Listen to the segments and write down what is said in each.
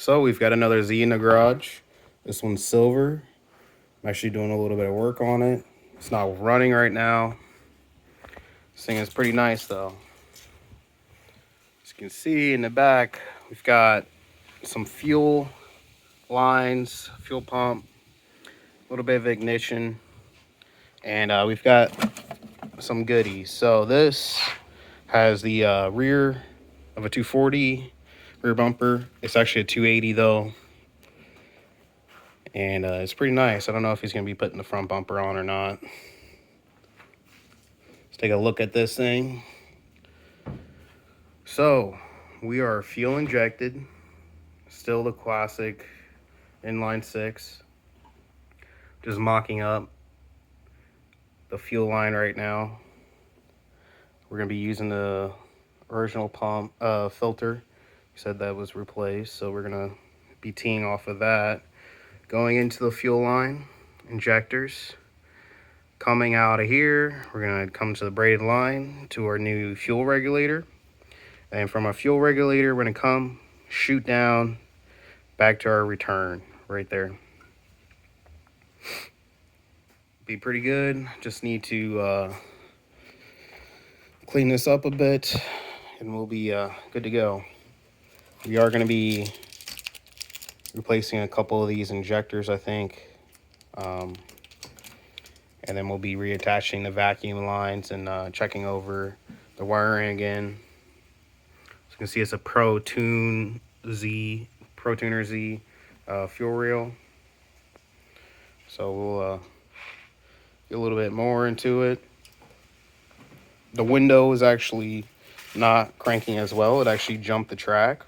So we've got another Z in the garage. This one's silver. I'm actually doing a little bit of work on it. It's not running right now. This thing is pretty nice though. As you can see in the back, we've got some fuel lines, fuel pump, a little bit of ignition, and we've got some goodies. So this has the rear of a 240 rear bumper. It's actually a 280 though, and it's pretty nice. I don't know if he's going to be putting the front bumper on or not. Let's take a look at this thing. So we are fuel injected, still the classic inline six. Just mocking up the fuel line right now. We're going to be using the original pump filter. We said that was replaced, so we're going to be teeing off of that, going into the fuel line injectors. Coming out of here, we're going to come to the braided line to our new fuel regulator. And from our fuel regulator, we're going to come shoot down back to our return right there. Be pretty good. Just need to clean this up a bit and we'll be good to go. We are going to be replacing a couple of these injectors, I think. And then we'll be reattaching the vacuum lines and checking over the wiring again. So you can see it's a ProTuner Z fuel reel. So we'll get a little bit more into it. The window is actually not cranking as well. It actually jumped the track.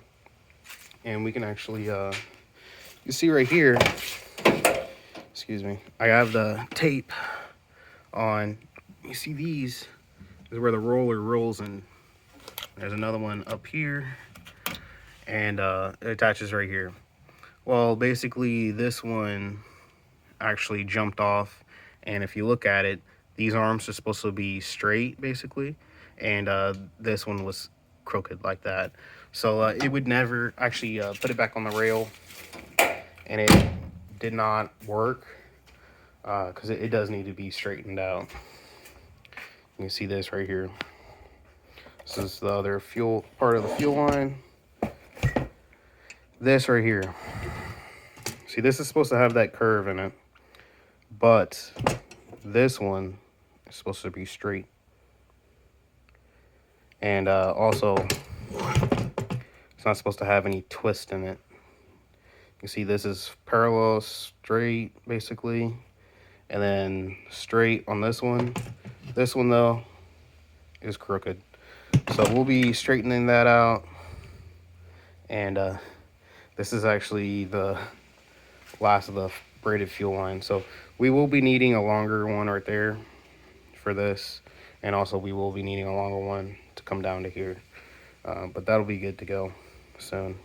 And we can actually, you see right here, excuse me, I have the tape on. You see these, this is where the roller rolls in. There's another one up here, and it attaches right here. Well, basically this one actually jumped off, and if you look at it, these arms are supposed to be straight basically, and this one was crooked like that. So it would never actually put it back on the rail, and it did not work because it does need to be straightened out. You can see this right here. This is the other fuel part of the fuel line. This right here. See, this is supposed to have that curve in it, but this one is supposed to be straight. And also, it's not supposed to have any twist in it. You see, this is parallel, straight, basically, and then straight on this one. This one, though, is crooked. So we'll be straightening that out. And this is actually the last of the braided fuel line. So we will be needing a longer one right there for this. And also we will be needing a longer one to come down to here. But that'll be good to go soon.